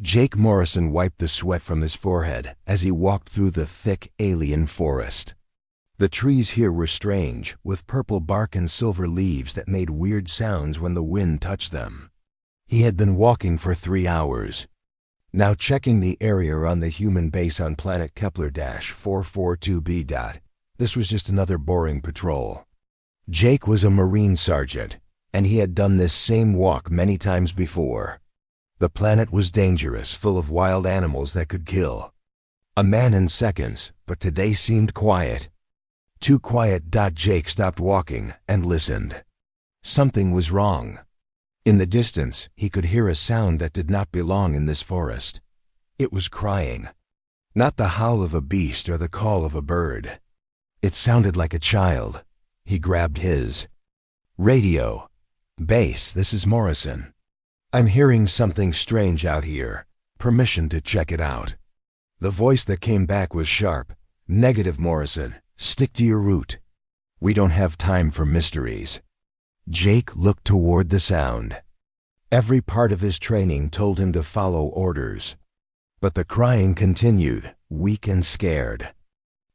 Jake Morrison wiped the sweat from his forehead as he walked through the thick alien forest. The trees here were strange, with purple bark and silver leaves that made weird sounds when the wind touched them. He had been walking for 3 hours. Now checking the area on the human base on planet Kepler-442b. This was just another boring patrol. Jake was a Marine sergeant, and he had done this same walk many times before. The planet was dangerous, full of wild animals that could kill. A man in seconds, but today seemed quiet. Too quiet. Jake stopped walking and listened. Something was wrong. In the distance, he could hear a sound that did not belong in this forest. It was crying. Not the howl of a beast or the call of a bird. It sounded like a child. He grabbed his radio. Base, this is Morrison. I'm hearing something strange out here. Permission to check it out. The voice that came back was sharp. Negative, Morrison. Stick to your route. We don't have time for mysteries. Jake looked toward the sound. Every part of his training told him to follow orders. But the crying continued, weak and scared.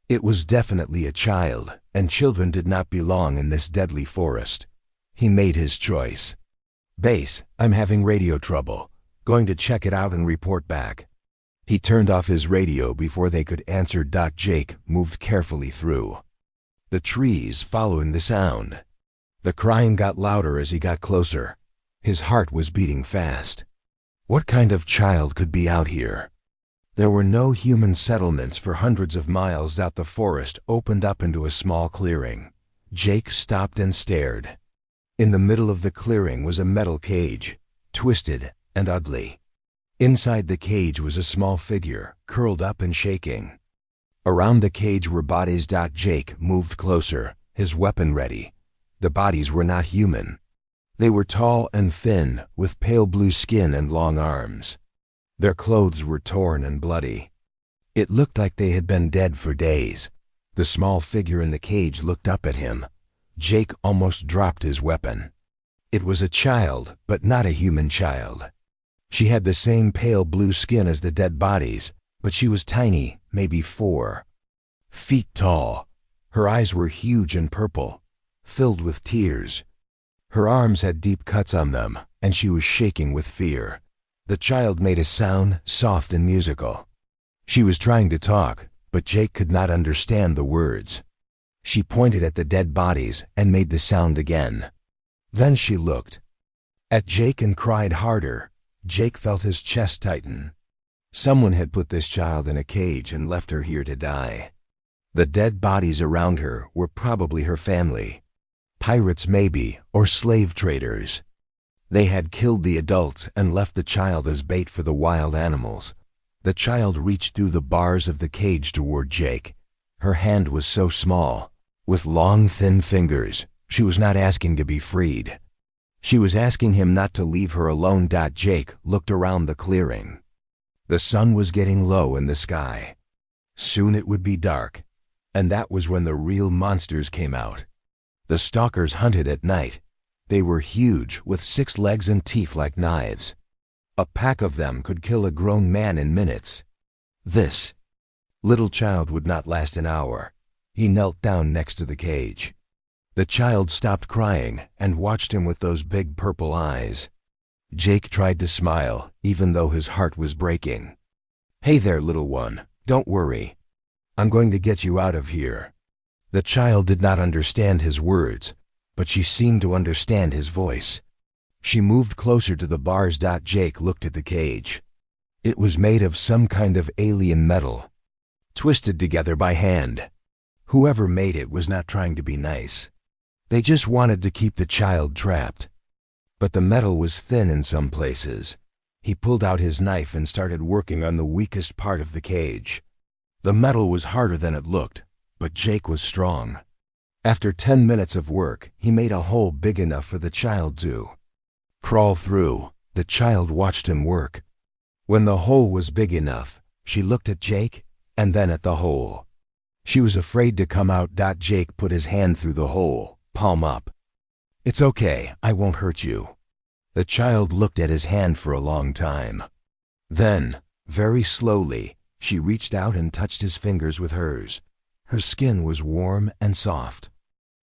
It was definitely a child, and children did not belong in this deadly forest. He made his choice. Base, I'm having radio trouble. Going to check it out and report back. He turned off his radio before they could answer. Jake moved carefully through the trees, following the sound. The crying got louder as he got closer. His heart was beating fast. What kind of child could be out here? There were no human settlements for hundreds of miles. The forest opened up into a small clearing. Jake stopped and stared. In the middle of the clearing was a metal cage, twisted and ugly. Inside the cage was a small figure, curled up and shaking. Around the cage were bodies. Jake moved closer, his weapon ready. The bodies were not human. They were tall and thin, with pale blue skin and long arms. Their clothes were torn and bloody. It looked like they had been dead for days. The small figure in the cage looked up at him. Jake almost dropped his weapon. It was a child, but not a human child. She had the same pale blue skin as the dead bodies, but she was tiny, maybe 4 feet tall. Her eyes were huge and purple, filled with tears. Her arms had deep cuts on them, and she was shaking with fear. The child made a sound, soft and musical. She was trying to talk, but Jake could not understand the words. She pointed at the dead bodies and made the sound again. Then she looked at Jake and cried harder. Jake felt his chest tighten. Someone had put this child in a cage and left her here to die. The dead bodies around her were probably her family. Pirates maybe, or slave traders. They had killed the adults and left the child as bait for the wild animals. The child reached through the bars of the cage toward Jake. Her hand was so small, with long, thin fingers. She was not asking to be freed. She was asking him not to leave her alone. Jake looked around the clearing. The sun was getting low in the sky. Soon it would be dark, and that was when the real monsters came out. The stalkers hunted at night. They were huge, with 6 legs and teeth like knives. A pack of them could kill a grown man in minutes. This little child would not last an hour. He knelt down next to the cage. The child stopped crying and watched him with those big purple eyes. Jake tried to smile, even though his heart was breaking. "Hey there, little one, don't worry. I'm going to get you out of here." The child did not understand his words, but she seemed to understand his voice. She moved closer to the bars. Jake looked at the cage. It was made of some kind of alien metal, twisted together by hand. Whoever made it was not trying to be nice. They just wanted to keep the child trapped. But the metal was thin in some places. He pulled out his knife and started working on the weakest part of the cage. The metal was harder than it looked, but Jake was strong. After 10 minutes of work, he made a hole big enough for the child to crawl through. The child watched him work. When the hole was big enough, she looked at Jake and then at the hole. She was afraid to come out. Jake put his hand through the hole, palm up. "It's okay, I won't hurt you." The child looked at his hand for a long time. Then, very slowly, she reached out and touched his fingers with hers. Her skin was warm and soft.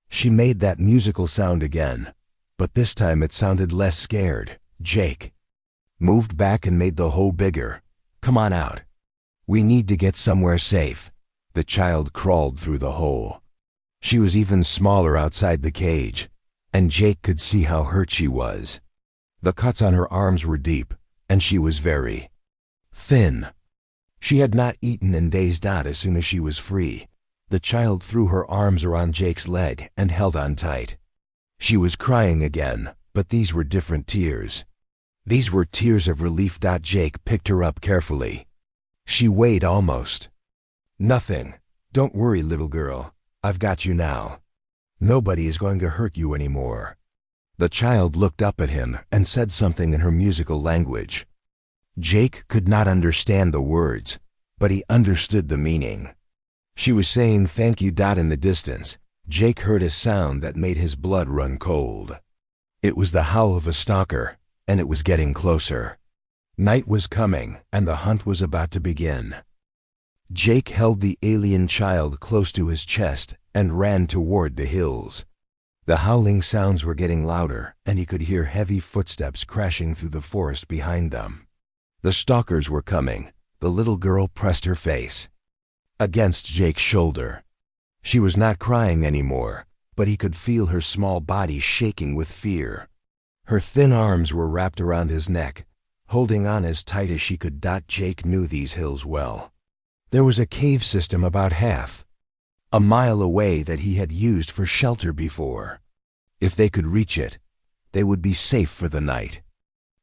She made that musical sound again, but this time it sounded less scared. Jake moved back and made the hole bigger. "Come on out. We need to get somewhere safe." The child crawled through the hole. She was even smaller outside the cage, and Jake could see how hurt she was. The cuts on her arms were deep, and she was very thin. She had not eaten in days. As soon as she was free, the child threw her arms around Jake's leg and held on tight. She was crying again, but these were different tears. These were tears of relief. Jake picked her up carefully. She weighed almost nothing. "Don't worry, little girl. I've got you now. Nobody is going to hurt you anymore." The child looked up at him and said something in her musical language. Jake could not understand the words, but he understood the meaning. She was saying thank you. In the distance, Jake heard a sound that made his blood run cold. It was the howl of a stalker, and it was getting closer. Night was coming, and the hunt was about to begin. Jake held the alien child close to his chest and ran toward the hills. The howling sounds were getting louder, and he could hear heavy footsteps crashing through the forest behind them. The stalkers were coming. The little girl pressed her face against Jake's shoulder. She was not crying anymore, but he could feel her small body shaking with fear. Her thin arms were wrapped around his neck, holding on as tight as she could. Jake knew these hills well. There was a cave system about half a mile away that he had used for shelter before. If they could reach it, they would be safe for the night.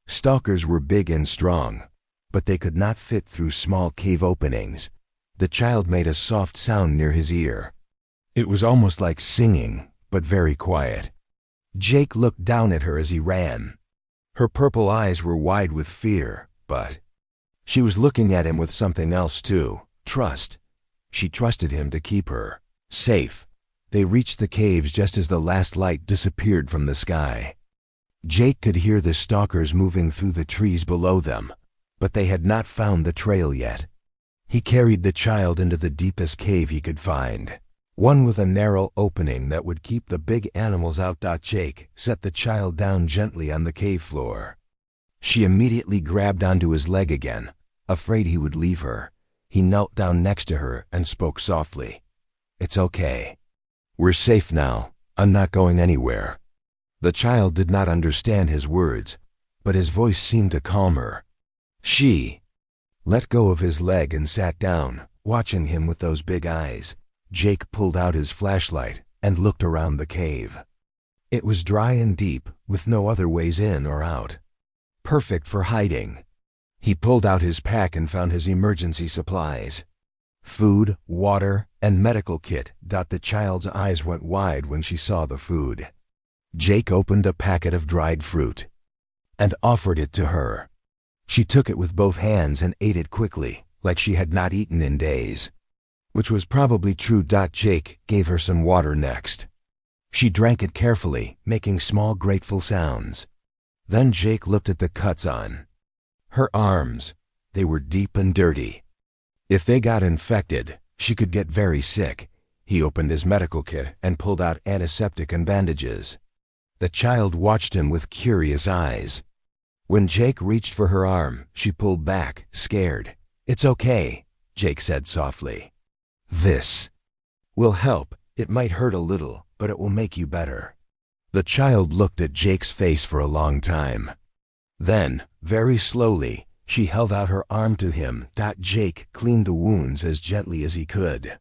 Stalkers were big and strong, but they could not fit through small cave openings. The child made a soft sound near his ear. It was almost like singing, but very quiet. Jake looked down at her as he ran. Her purple eyes were wide with fear, but she was looking at him with something else too, trust. She trusted him to keep her safe. They reached the caves just as the last light disappeared from the sky. Jake could hear the stalkers moving through the trees below them, but they had not found the trail yet. He carried the child into the deepest cave he could find, one with a narrow opening that would keep the big animals out. Jake set the child down gently on the cave floor. She immediately grabbed onto his leg again, afraid he would leave her. He knelt down next to her and spoke softly. "It's okay. We're safe now. I'm not going anywhere." The child did not understand his words, but his voice seemed to calm her. She let go of his leg and sat down, watching him with those big eyes. Jake pulled out his flashlight and looked around the cave. It was dry and deep, with no other ways in or out. Perfect for hiding. He pulled out his pack and found his emergency supplies. Food, water, and medical kit. The child's eyes went wide when she saw the food. Jake opened a packet of dried fruit and offered it to her. She took it with both hands and ate it quickly, like she had not eaten in days. Which was probably true. Jake gave her some water next. She drank it carefully, making small grateful sounds. Then Jake looked at the cuts on her arms. They were deep and dirty. If they got infected, she could get very sick. He opened his medical kit and pulled out antiseptic and bandages. The child watched him with curious eyes. When Jake reached for her arm, she pulled back, scared. "It's okay," Jake said softly. "This will help. It might hurt a little, but it will make you better." The child looked at Jake's face for a long time. Then, very slowly, she held out her arm to him. Jake cleaned the wounds as gently as he could.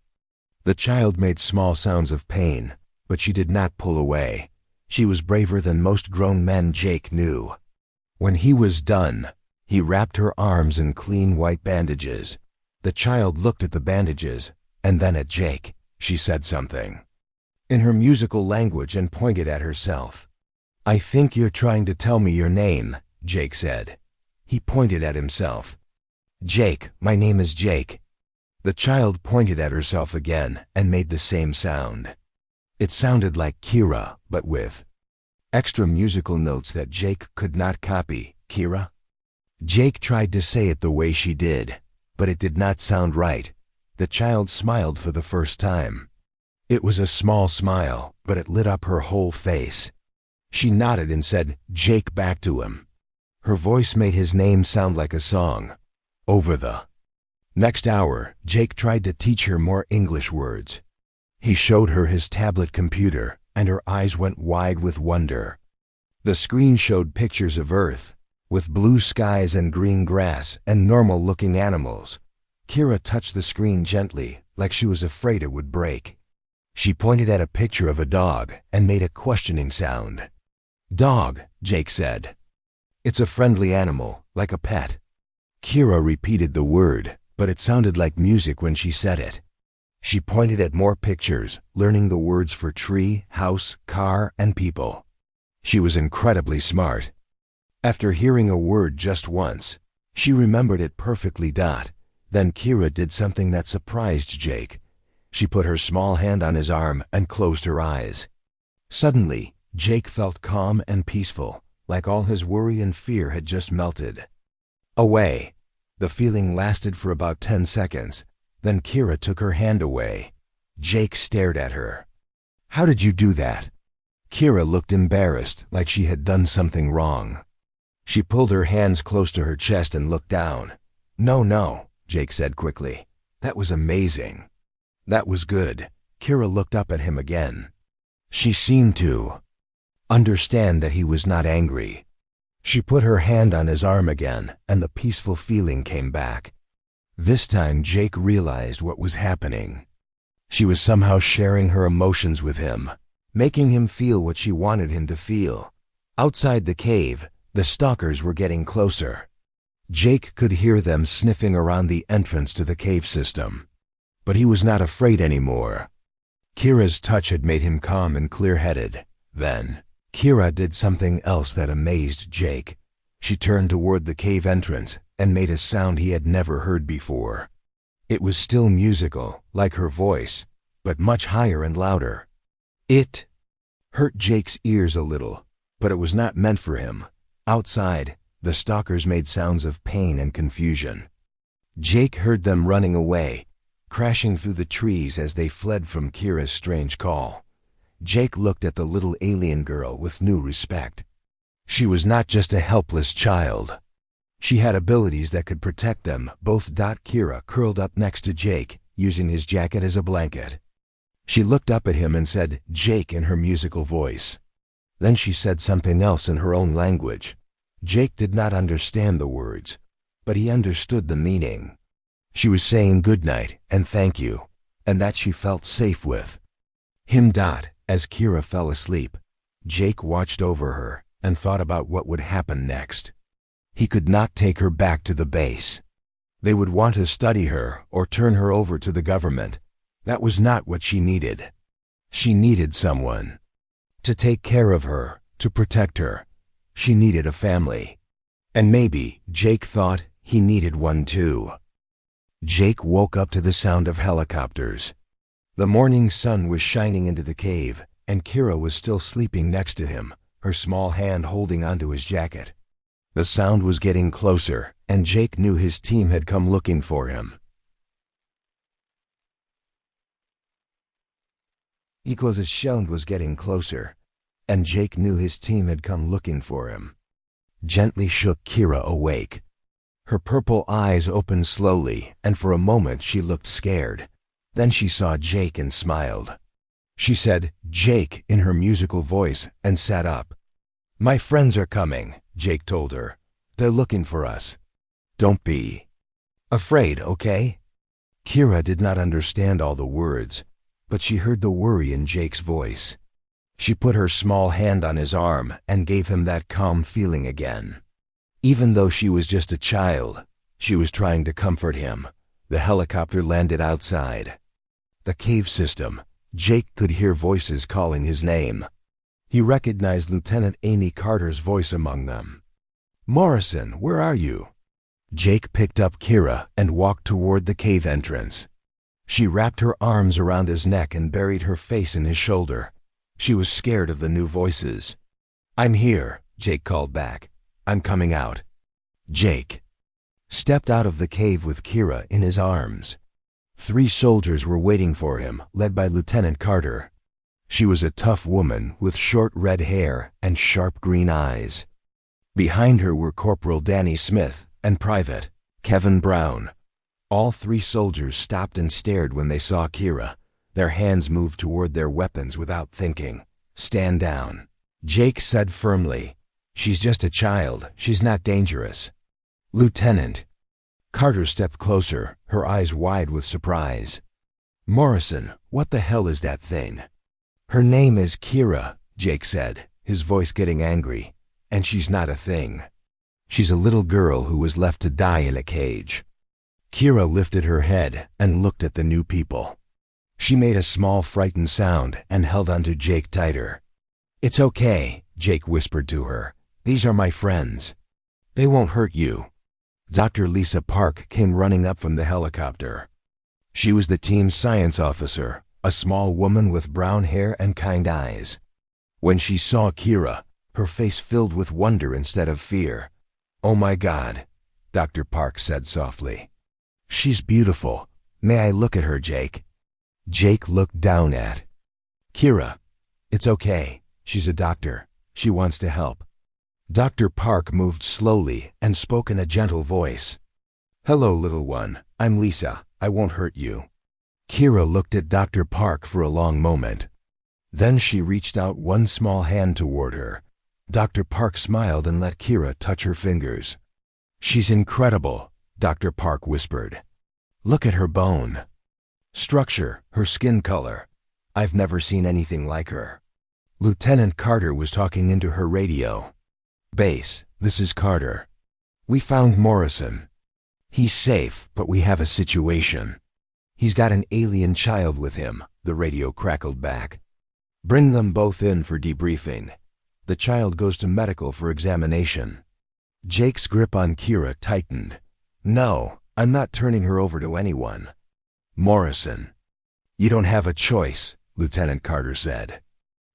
The child made small sounds of pain, but she did not pull away. She was braver than most grown men Jake knew. When he was done, he wrapped her arms in clean white bandages. The child looked at the bandages, and then at Jake. She said something in her musical language and pointed at herself. "I think you're trying to tell me your name," Jake said. He pointed at himself. "Jake, my name is Jake." The child pointed at herself again and made the same sound. It sounded like Kira, but with extra musical notes that Jake could not copy. "Kira?" Jake tried to say it the way she did, but it did not sound right. The child smiled for the first time. It was a small smile, but it lit up her whole face. She nodded and said Jake back to him. Her voice made his name sound like a song. Over the next hour, Jake tried to teach her more English words. He showed her his tablet computer, and her eyes went wide with wonder. The screen showed pictures of Earth, with blue skies and green grass and normal-looking animals. Kira touched the screen gently, like she was afraid it would break. She pointed at a picture of a dog and made a questioning sound. "Dog," Jake said. "It's a friendly animal, like a pet." Kira repeated the word, but it sounded like music when she said it. She pointed at more pictures, learning the words for tree, house, car, and people. She was incredibly smart. After hearing a word just once, she remembered it perfectly. Then Kira did something that surprised Jake. She put her small hand on his arm and closed her eyes. Suddenly, Jake felt calm and peaceful, like all his worry and fear had just melted away. The feeling lasted for about 10 seconds. Then Kira took her hand away. Jake stared at her. "How did you do that?" Kira looked embarrassed, like she had done something wrong. She pulled her hands close to her chest and looked down. No, Jake said quickly. "That was amazing." "That was good." Kira looked up at him again. She seemed to understand that he was not angry. She put her hand on his arm again, and the peaceful feeling came back. This time Jake realized what was happening. She was somehow sharing her emotions with him, making him feel what she wanted him to feel. Outside the cave, the stalkers were getting closer. Jake could hear them sniffing around the entrance to the cave system. But he was not afraid anymore. Kira's touch had made him calm and clear-headed. Then, Kira did something else that amazed Jake. She turned toward the cave entrance and made a sound he had never heard before. It was still musical, like her voice, but much higher and louder. It hurt Jake's ears a little, but it was not meant for him. Outside, the stalkers made sounds of pain and confusion. Jake heard them running away, crashing through the trees as they fled from Kira's strange call. Jake looked at the little alien girl with new respect. She was not just a helpless child. She had abilities that could protect them both. Kira curled up next to Jake, using his jacket as a blanket. She looked up at him and said, "Jake," in her musical voice. Then she said something else in her own language. Jake did not understand the words, but he understood the meaning. She was saying good night and thank you, and that she felt safe with him. As Kira fell asleep, Jake watched over her and thought about what would happen next. He could not take her back to the base. They would want to study her or turn her over to the government. That was not what she needed. She needed someone to take care of her, to protect her. She needed a family. And maybe, Jake thought, he needed one too. Jake woke up to the sound of helicopters. The morning sun was shining into the cave, and Kira was still sleeping next to him, her small hand holding onto his jacket. The sound was getting closer, and Jake knew his team had come looking for him. The sound was getting closer, and Jake knew his team had come looking for him. Gently shook Kira awake. Her purple eyes opened slowly, and for a moment she looked scared. Then she saw Jake and smiled. She said, "Jake," in her musical voice, and sat up. "My friends are coming," Jake told her. "They're looking for us. Don't be afraid, okay?" Kira did not understand all the words, but she heard the worry in Jake's voice. She put her small hand on his arm and gave him that calm feeling again. Even though she was just a child, she was trying to comfort him. The helicopter landed outside the cave system. Jake could hear voices calling his name. He recognized Lieutenant Amy Carter's voice among them. "Morrison, where are you?" Jake picked up Kira and walked toward the cave entrance. She wrapped her arms around his neck and buried her face in his shoulder. She was scared of the new voices. "I'm here," Jake called back. "I'm coming out." Jake stepped out of the cave with Kira in his arms. 3 soldiers were waiting for him, led by Lieutenant Carter. She was a tough woman with short red hair and sharp green eyes. Behind her were Corporal Danny Smith and Private Kevin Brown. All 3 soldiers stopped and stared when they saw Kira. Their hands moved toward their weapons without thinking. "Stand down," Jake said firmly. "She's just a child. She's not dangerous." "Lieutenant." Carter stepped closer, her eyes wide with surprise. "Morrison, what the hell is that thing?" "Her name is Kira," Jake said, his voice getting angry. "And she's not a thing. She's a little girl who was left to die in a cage." Kira lifted her head and looked at the new people. She made a small frightened sound and held onto Jake tighter. "It's okay," Jake whispered to her. "These are my friends. They won't hurt you." Dr. Lisa Park came running up from the helicopter. She was the team's science officer, a small woman with brown hair and kind eyes. When she saw Kira, her face filled with wonder instead of fear. "Oh my God," Dr. Park said softly. "She's beautiful. May I look at her, Jake?" Jake looked down at Kira. "It's okay. She's a doctor. She wants to help." Dr. Park moved slowly and spoke in a gentle voice. "Hello, little one. I'm Lisa. I won't hurt you." Kira looked at Dr. Park for a long moment. Then she reached out one small hand toward her. Dr. Park smiled and let Kira touch her fingers. "She's incredible," Dr. Park whispered. "Look at her bone structure, her skin color. I've never seen anything like her." Lieutenant Carter was talking into her radio. "Base, this is Carter. We found Morrison. He's safe, but we have a situation. He's got an alien child with him," the radio crackled back. "Bring them both in for debriefing. The child goes to medical for examination." Jake's grip on Kira tightened. "No, I'm not turning her over to anyone." "Morrison." "You don't have a choice," Lieutenant Carter said.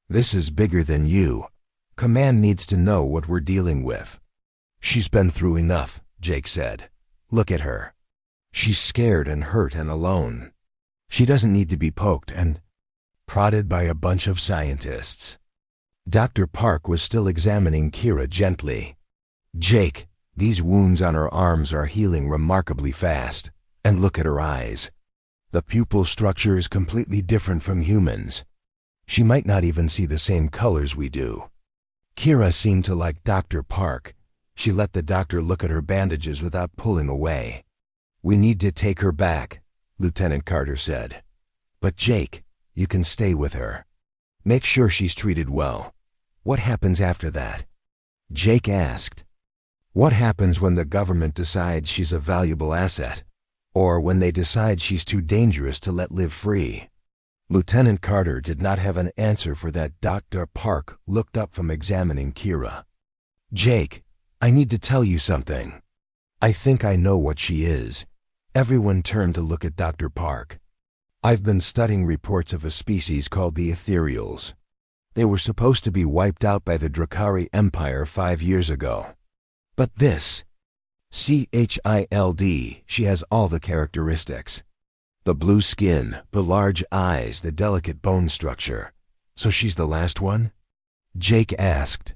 "This is bigger than you. Command needs to know what we're dealing with." "She's been through enough," Jake said. "Look at her. She's scared and hurt and alone. She doesn't need to be poked and prodded by a bunch of scientists." Dr. Park was still examining Kira gently. "Jake, these wounds on her arms are healing remarkably fast. And look at her eyes. The pupil structure is completely different from humans. She might not even see the same colors we do." Kira seemed to like Dr. Park. She let the doctor look at her bandages without pulling away. "We need to take her back," Lieutenant Carter said. "But Jake, you can stay with her. Make sure she's treated well." "What happens after that?" Jake asked. "What happens when the government decides she's a valuable asset? Or when they decide she's too dangerous to let live free?" Lieutenant Carter did not have an answer for that. Dr. Park looked up from examining Kira. "Jake, I need to tell you something. I think I know what she is." Everyone turned to look at Dr. Park. "I've been studying reports of a species called the Ethereals. They were supposed to be wiped out by the Drakari Empire 5 years ago. But this child, she has all the characteristics. The blue skin, the large eyes, the delicate bone structure. So she's the last one?" Jake asked.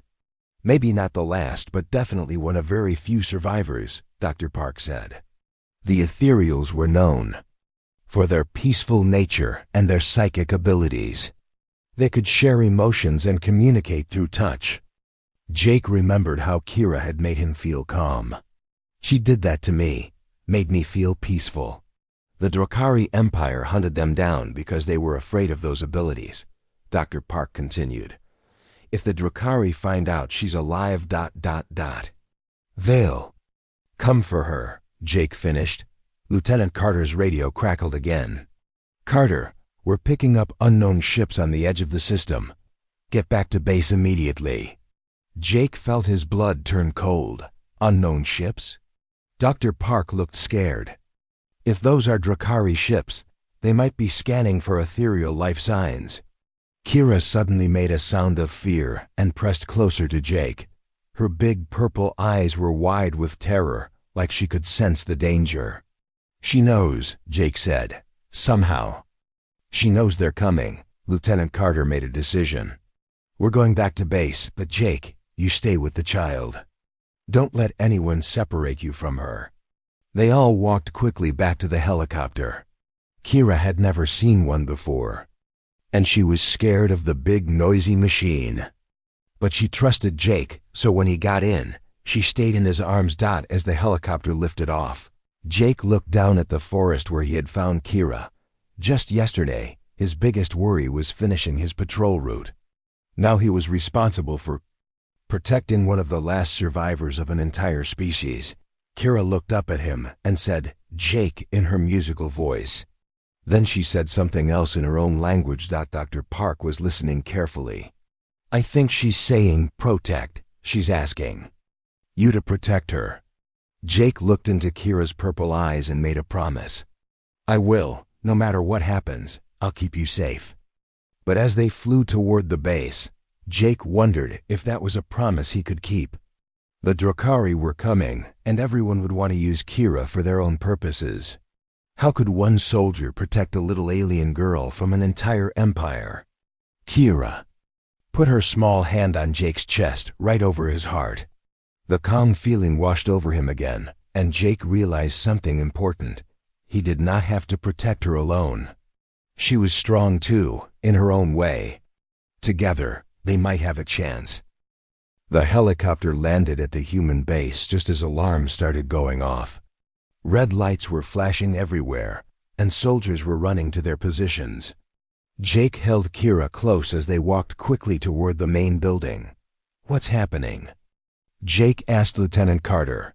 "Maybe not the last, but definitely one of very few survivors," Dr. Park said. "The Ethereals were known for their peaceful nature and their psychic abilities. They could share emotions and communicate through touch." Jake remembered how Kira had made him feel calm. "She did that to me, made me feel peaceful. The Drakari Empire hunted them down because they were afraid of those abilities," Dr. Park continued. "If the Drakari find out she's alive, they'll come for her," Jake finished. Lieutenant Carter's radio crackled again. "Carter, we're picking up unknown ships on the edge of the system. Get back to base immediately." Jake felt his blood turn cold. Unknown ships? Dr. Park looked scared. If those are Drakari ships, they might be scanning for ethereal life signs. Kira suddenly made a sound of fear and pressed closer to Jake. Her big purple eyes were wide with terror, like she could sense the danger. "She knows," Jake said. "Somehow. She knows they're coming." Lieutenant Carter made a decision. "We're going back to base, but Jake, you stay with the child. Don't let anyone separate you from her." They all walked quickly back to the helicopter. Kira had never seen one before, and she was scared of the big noisy machine. But she trusted Jake, so when he got in, she stayed in his arms. As the helicopter lifted off, Jake looked down at the forest where he had found Kira. Just yesterday, his biggest worry was finishing his patrol route. Now he was responsible for protecting one of the last survivors of an entire species. Kira looked up at him and said, "Jake," in her musical voice. Then she said something else in her own language. Dr. Park was listening carefully. "I think she's saying protect. She's asking you to protect her." Jake looked into Kira's purple eyes and made a promise. "I will. No matter what happens, I'll keep you safe." But as they flew toward the base, Jake wondered if that was a promise he could keep. The Drakari were coming, and everyone would want to use Kira for their own purposes. How could one soldier protect a little alien girl from an entire empire? Kira put her small hand on Jake's chest, right over his heart. The calm feeling washed over him again, and Jake realized something important. He did not have to protect her alone. She was strong too, in her own way. Together, they might have a chance. The helicopter landed at the human base just as alarms started going off. Red lights were flashing everywhere, and soldiers were running to their positions. Jake held Kira close as they walked quickly toward the main building. "What's happening?" Jake asked Lieutenant Carter.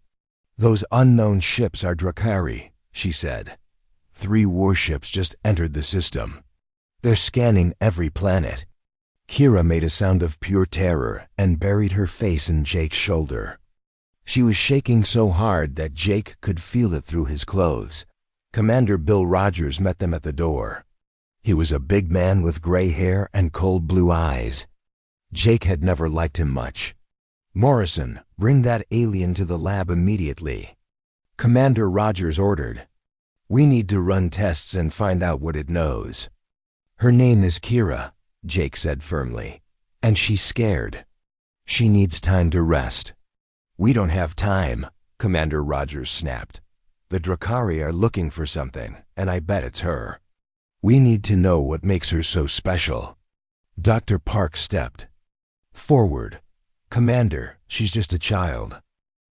"Those unknown ships are Drakari," she said. 3 warships just entered the system. They're scanning every planet." Kira made a sound of pure terror and buried her face in Jake's shoulder. She was shaking so hard that Jake could feel it through his clothes. Commander Bill Rogers met them at the door. He was a big man with gray hair and cold blue eyes. Jake had never liked him much. "Morrison, bring that alien to the lab immediately," Commander Rogers ordered. "We need to run tests and find out what it knows." "Her name is Kira," Jake said firmly, "and she's scared. She needs time to rest." "We don't have time," Commander Rogers snapped. "The Drakari are looking for something, and I bet it's her. We need to know what makes her so special." Dr. Park stepped forward. "Commander, she's just a child.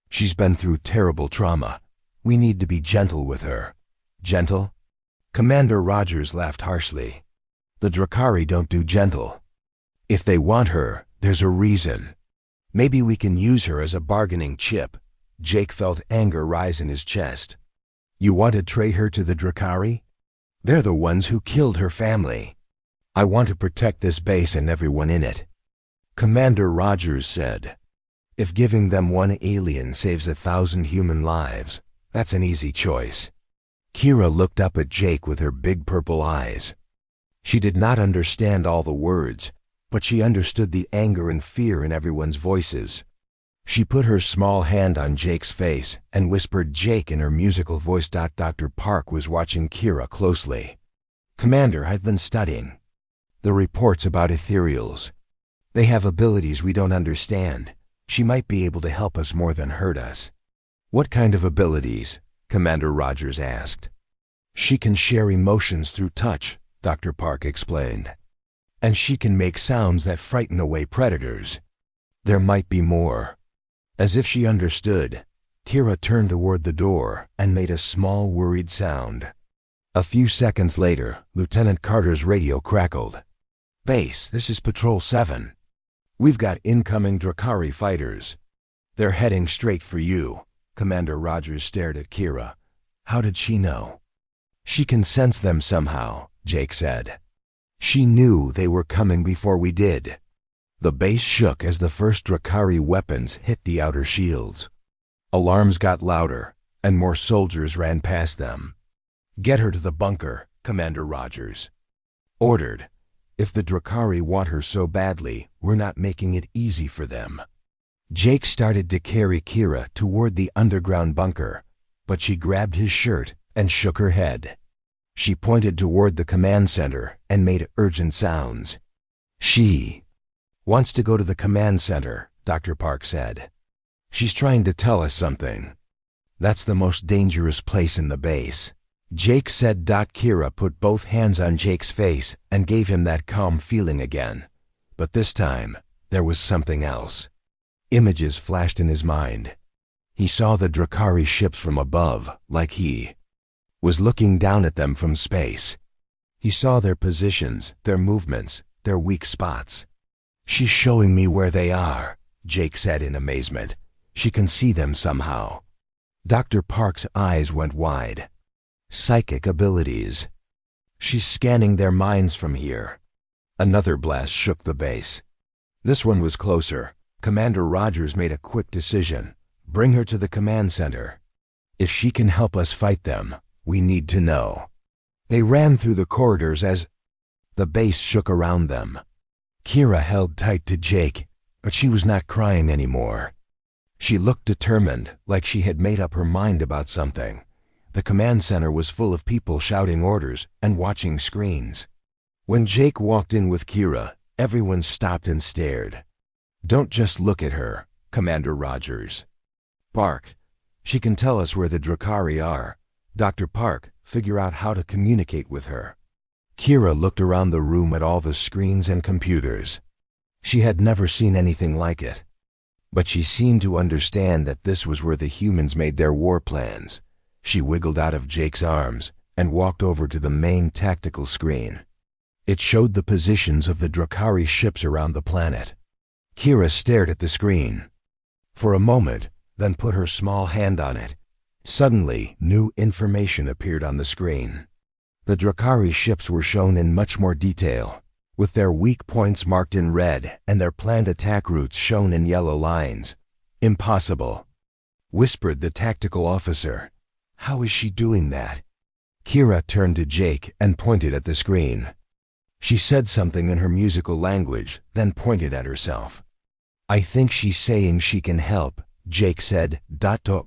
She's been through terrible trauma. We need to be gentle with her." "Gentle?" Commander Rogers laughed harshly. "The Drakari don't do gentle. If they want her, there's a reason. Maybe we can use her as a bargaining chip." Jake felt anger rise in his chest. "You want to trade her to the Drakari? They're the ones who killed her family. I want to protect this base and everyone in it." Commander Rogers said, "If giving them one alien saves 1,000 human lives, that's an easy choice." Kira looked up at Jake with her big purple eyes. She did not understand all the words, but she understood the anger and fear in everyone's voices. She put her small hand on Jake's face and whispered Jake in her musical voice. Dr. Park was watching Kira closely. "Commander, I've been studying the reports about ethereals. They have abilities we don't understand. She might be able to help us more than hurt us." "What kind of abilities?" Commander Rogers asked. "She can share emotions through touch," Dr. Park explained. "And she can make sounds that frighten away predators. There might be more." As if she understood, Kira turned toward the door and made a small, worried sound. A few seconds later, Lieutenant Carter's radio crackled. "Base, this is Patrol 7. We've got incoming Drakari fighters. They're heading straight for you." Commander Rogers stared at Kira. How did she know? "She can sense them somehow," Jake said. "She knew they were coming before we did." The base shook as the first Drakari weapons hit the outer shields. Alarms got louder, and more soldiers ran past them. "Get her to the bunker," Commander Rogers ordered. "If the Drakari want her so badly, we're not making it easy for them." Jake started to carry Kira toward the underground bunker, but she grabbed his shirt and shook her head. She pointed toward the command center and made urgent sounds. "She wants to go to the command center," Dr. Park said. "She's trying to tell us something. That's the most dangerous place in the base." Jake said. Kira put both hands on Jake's face and gave him that calm feeling again. But this time, there was something else. Images flashed in his mind. He saw the Drakari ships from above, like he was looking down at them from space. He saw their positions, their movements, their weak spots. "She's showing me where they are," Jake said in amazement. "She can see them somehow." Dr. Park's eyes went wide. "Psychic abilities. She's scanning their minds from here." Another blast shook the base. This one was closer. Commander Rogers made a quick decision. "Bring her to the command center. If she can help us fight them, we need to know." They ran through the corridors as the base shook around them. Kira held tight to Jake, but she was not crying anymore. She looked determined, like she had made up her mind about something. The command center was full of people shouting orders and watching screens. When Jake walked in with Kira, everyone stopped and stared. "Don't just look at her, Commander Rogers. Park, she can tell us where the Drakari are. Dr. Park, figure out how to communicate with her." Kira looked around the room at all the screens and computers. She had never seen anything like it. But she seemed to understand that this was where the humans made their war plans. She wiggled out of Jake's arms and walked over to the main tactical screen. It showed the positions of the Drakari ships around the planet. Kira stared at the screen for a moment, then put her small hand on it. Suddenly, new information appeared on the screen. The Drakari ships were shown in much more detail, with their weak points marked in red and their planned attack routes shown in yellow lines. "Impossible," whispered the tactical officer. "How is she doing that?" Kira turned to Jake and pointed at the screen. She said something in her musical language, then pointed at herself. "I think she's saying she can help," Jake said.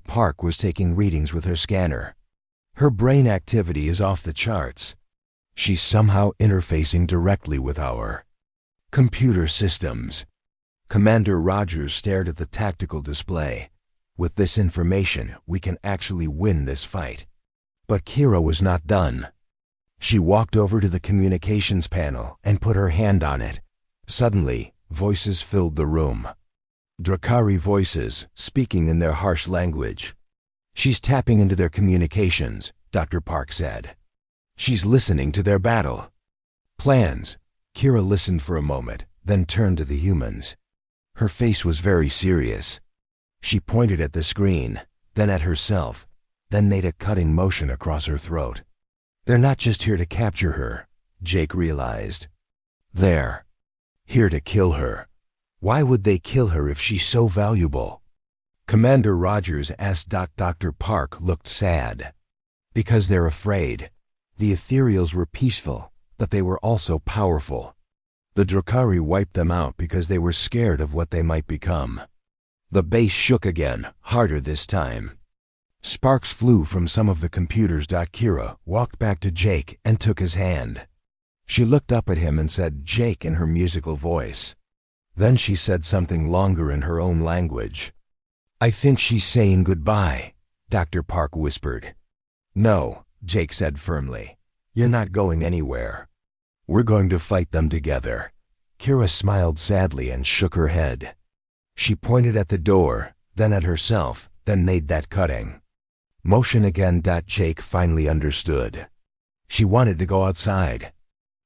Park was taking readings with her scanner. "Her brain activity is off the charts. She's somehow interfacing directly with our computer systems." Commander Rogers stared at the tactical display. "With this information, we can actually win this fight." But Kira was not done. She walked over to the communications panel and put her hand on it. Suddenly, voices filled the room. Drakari voices, speaking in their harsh language. "She's tapping into their communications," Dr. Park said. "She's listening to their battle plans." Kira listened for a moment, then turned to the humans. Her face was very serious. She pointed at the screen, then at herself, then made a cutting motion across her throat. "They're not just here to capture her," Jake realized. "They're here to kill her." "Why would they kill her if she's so valuable?" Commander Rogers asked. Dr. Park looked sad. "Because they're afraid." The ethereals were peaceful, but they were also powerful. The Drakari wiped them out because they were scared of what they might become. The base shook again, harder this time. Sparks flew from some of the computers. Kira walked back to Jake and took his hand. She looked up at him and said, "Jake," in her musical voice. Then she said something longer in her own language. "I think she's saying goodbye," Dr. Park whispered. "No," Jake said firmly. "You're not going anywhere. We're going to fight them together." Kira smiled sadly and shook her head. She pointed at the door, then at herself, then made that cutting motion again. Jake finally understood. She wanted to go outside.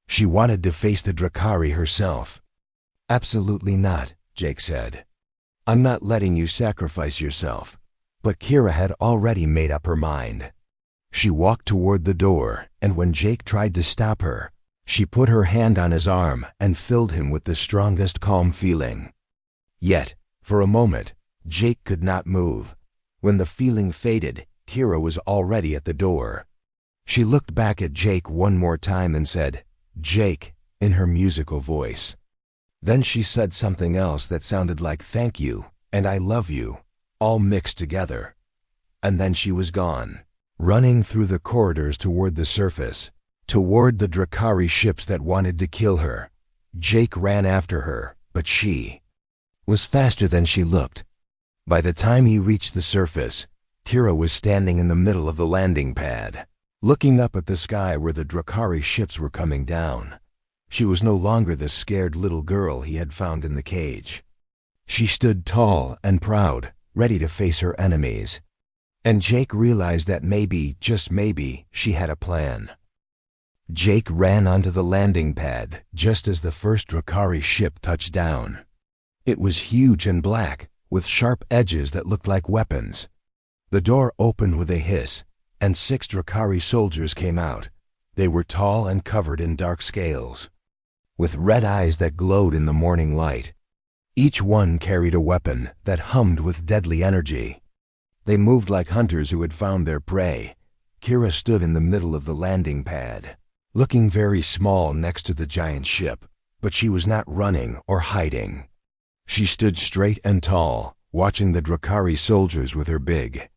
She wanted to face the Drakari herself. "Absolutely not," Jake said. "I'm not letting you sacrifice yourself." But Kira had already made up her mind. She walked toward the door, and when Jake tried to stop her, she put her hand on his arm and filled him with the strongest calm feeling. Yet, for a moment, Jake could not move. When the feeling faded, Kira was already at the door. She looked back at Jake one more time and said, "Jake," in her musical voice. Then she said something else that sounded like "thank you," and I love you, all mixed together. And then she was gone, running through the corridors toward the surface, toward the Drakari ships that wanted to kill her. Jake ran after her, but she was faster than she looked. By the time he reached the surface, Kira was standing in the middle of the landing pad, looking up at the sky where the Drakari ships were coming down. She was no longer the scared little girl he had found in the cage. She stood tall and proud, ready to face her enemies. And Jake realized that maybe, just maybe, she had a plan. Jake ran onto the landing pad just as the first Drakari ship touched down. It was huge and black, with sharp edges that looked like weapons. The door opened with a hiss, and 6 Drakari soldiers came out. They were tall and covered in dark scales, with red eyes that glowed in the morning light. Each one carried a weapon that hummed with deadly energy. They moved like hunters who had found their prey. Kira stood in the middle of the landing pad, looking very small next to the giant ship, but she was not running or hiding. She stood straight and tall, watching the Drakari soldiers with her big,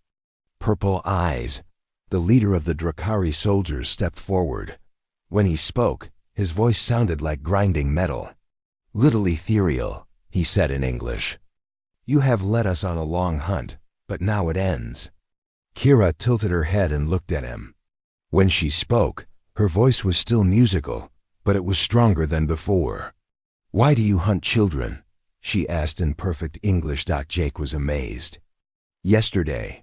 purple eyes. The leader of the Drakari soldiers stepped forward. When he spoke, his voice sounded like grinding metal. "Little ethereal," he said in English. "You have led us on a long hunt, but now it ends." Kira tilted her head and looked at him. When she spoke, her voice was still musical, but it was stronger than before. "Why do you hunt children?" she asked in perfect English. Jake was amazed. "Yesterday."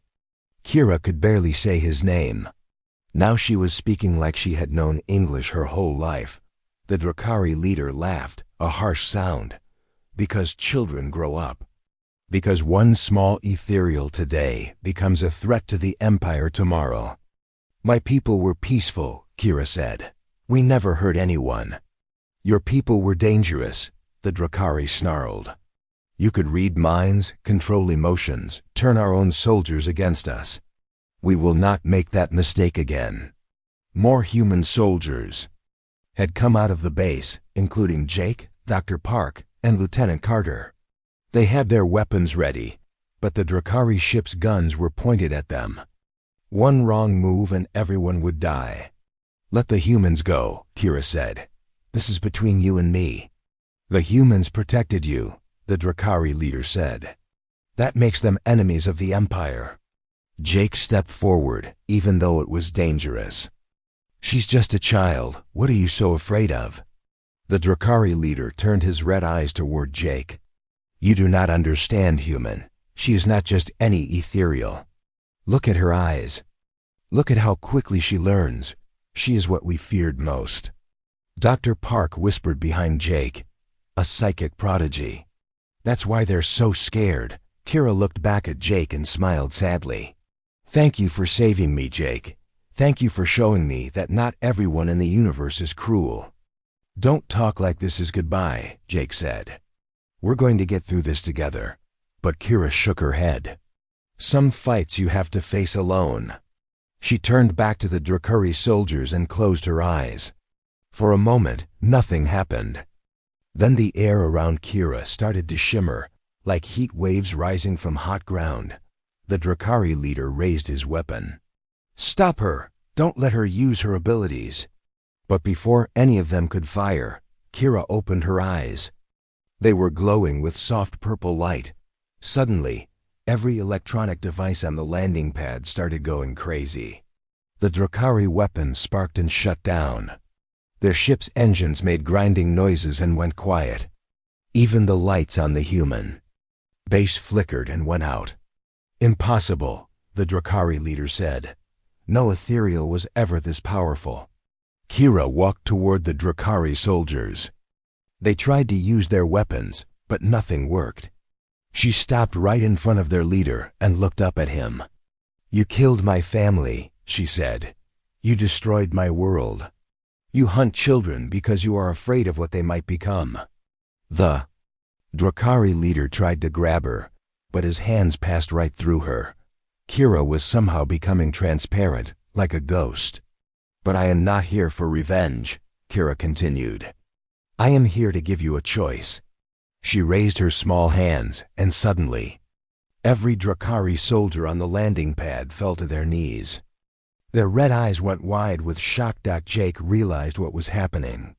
Kira could barely say his name. Now she was speaking like she had known English her whole life. The Drakari leader laughed, a harsh sound. "Because children grow up. Because one small ethereal today becomes a threat to the Empire tomorrow." "My people were peaceful," Kira said. "We never hurt anyone." "Your people were dangerous," the Drakari snarled. "You could read minds, control emotions, turn our own soldiers against us. We will not make that mistake again." More human soldiers had come out of the base, including Jake, Dr. Park, and Lieutenant Carter. They had their weapons ready, but the Drakari ship's guns were pointed at them. One wrong move and everyone would die. "Let the humans go," Kira said. "This is between you and me." "The humans protected you," the Drakari leader said. "That makes them enemies of the Empire." Jake stepped forward, even though it was dangerous. "She's just a child. What are you so afraid of?" The Drakari leader turned his red eyes toward Jake. "You do not understand, human. She is not just any ethereal. Look at her eyes. Look at how quickly she learns. She is what we feared most." Dr. Park whispered behind Jake, "A psychic prodigy. That's why they're so scared." Kira looked back at Jake and smiled sadly. "Thank you for saving me, Jake. Thank you for showing me that not everyone in the universe is cruel." "Don't talk like this is goodbye," Jake said. "We're going to get through this together." But Kira shook her head. "Some fights you have to face alone." She turned back to the Drakari soldiers and closed her eyes. For a moment, nothing happened. Then the air around Kira started to shimmer, like heat waves rising from hot ground. The Drakari leader raised his weapon. "Stop her! Don't let her use her abilities." But before any of them could fire, Kira opened her eyes. They were glowing with soft purple light. Suddenly, every electronic device on the landing pad started going crazy. The Drakari weapons sparked and shut down. Their ship's engines made grinding noises and went quiet. Even the lights on the human base flickered and went out. "Impossible," the Drakari leader said. "No ethereal was ever this powerful." Kira walked toward the Drakari soldiers. They tried to use their weapons, but nothing worked. She stopped right in front of their leader and looked up at him. "You killed my family," she said. "You destroyed my world. You hunt children because you are afraid of what they might become." The Drakari leader tried to grab her, but his hands passed right through her. Kira was somehow becoming transparent, like a ghost. "But I am not here for revenge," Kira continued. "I am here to give you a choice." She raised her small hands, and suddenly, Every Drakari soldier on the landing pad fell to their knees. Their red eyes went wide with shock. Jake realized what was happening.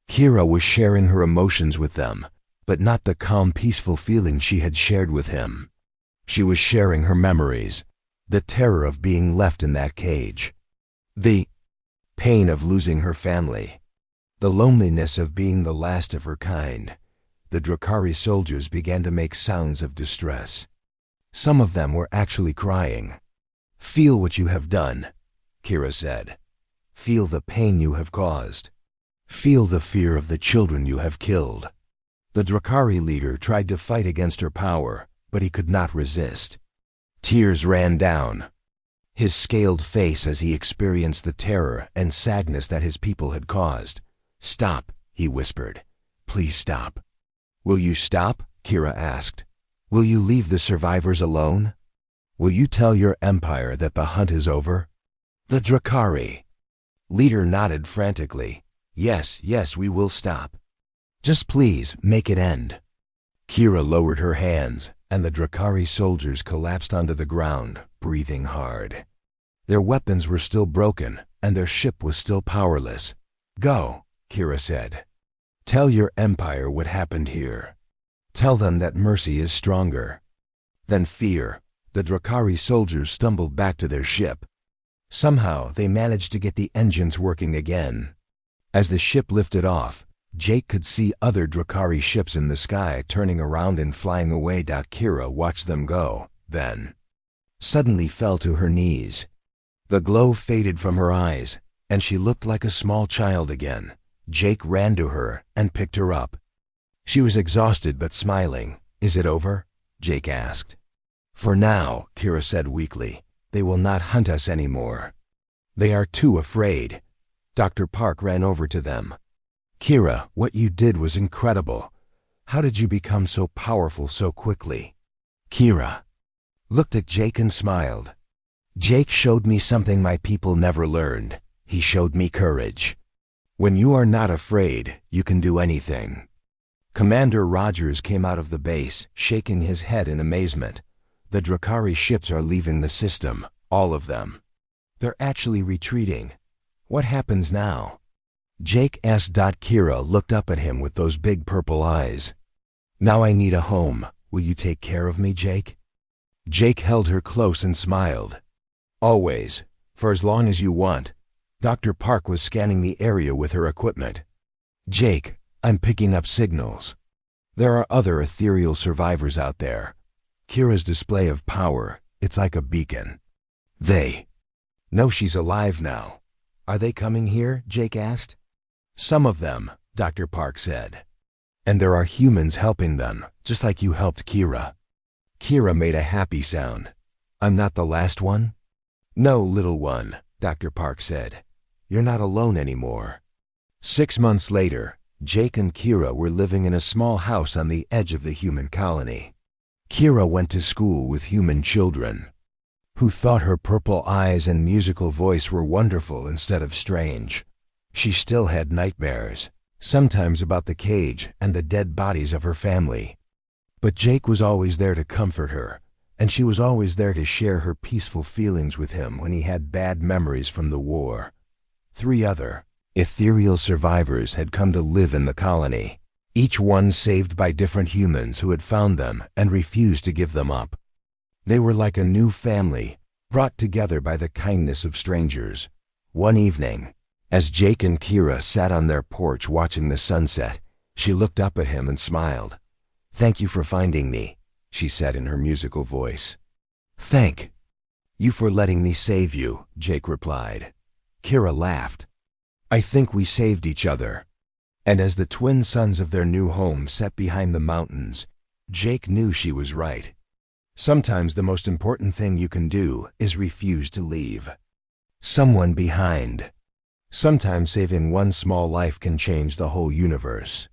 Kira was sharing her emotions with them, but not the calm, peaceful feeling she had shared with him. She was sharing her memories, the terror of being left in that cage, the pain of losing her family, the loneliness of being the last of her kind. The Drakari soldiers began to make sounds of distress. Some of them were actually crying. "Feel what you have done," Kira said. "Feel the pain you have caused. Feel the fear of the children you have killed." The Drakari leader tried to fight against her power, but he could not resist. Tears ran down his scaled face as he experienced the terror and sadness that his people had caused. "Stop," he whispered. "Please stop." "Will you stop?" Kira asked. "Will you leave the survivors alone? Will you tell your empire that the hunt is over?" The Drakari leader nodded frantically. Yes, we will stop. Just please make it end." Kira lowered her hands, and the Drakari soldiers collapsed onto the ground, breathing hard. Their weapons were still broken, and their ship was still powerless. "Go," Kira said. "Tell your empire what happened here. Tell them that mercy is stronger than fear." The Drakari soldiers stumbled back to their ship. Somehow, they managed to get the engines working again. As the ship lifted off, Jake could see other Drakari ships in the sky turning around and flying away. Kira watched them go, then suddenly fell to her knees. The glow faded from her eyes, and she looked like a small child again. Jake ran to her and picked her up. She was exhausted but smiling. "Is it over?" Jake asked. "For now," Kira said weakly. "They will not hunt us anymore. They are too afraid." Dr. Park ran over to them. "Kira, what you did was incredible. How did you become so powerful so quickly?" Kira looked at Jake and smiled. "Jake showed me something my people never learned. He showed me courage. When you are not afraid, you can do anything." Commander Rogers came out of the base, shaking his head in amazement. "The Drakari ships are leaving the system, all of them. They're actually retreating. What happens now?" Jake asked. Kira looked up at him with those big purple eyes. "Now I need a home. Will you take care of me, Jake?" Jake held her close and smiled. "Always, for as long as you want." Dr. Park was scanning the area with her equipment. "Jake, I'm picking up signals. There are other ethereal survivors out there." Kira's display of power, it's like a beacon. "They know she's alive now. Are they coming here?" Jake asked. "Some of them," Dr. Park said. "And there are humans helping them, just like you helped Kira." Kira made a happy sound. "I'm not the last one?" "No, little one," Dr. Park said. "You're not alone anymore." 6 months later, Jake and Kira were living in a small house on the edge of the human colony. Kira went to school with human children who thought her purple eyes and musical voice were wonderful instead of strange. She still had nightmares, sometimes about the cage and the dead bodies of her family. But Jake was always there to comfort her, and she was always there to share her peaceful feelings with him when he had bad memories from the war. 3 other ethereal survivors had come to live in the colony, each one saved by different humans who had found them and refused to give them up. They were like a new family, brought together by the kindness of strangers. One evening, as Jake and Kira sat on their porch watching the sunset, she looked up at him and smiled. "Thank you for finding me," she said in her musical voice. "Thank you for letting me save you," Jake replied. Kira laughed. "I think we saved each other." And as the twin suns of their new home sat behind the mountains, Jake knew she was right. Sometimes the most important thing you can do is refuse to leave someone behind. Sometimes saving one small life can change the whole universe.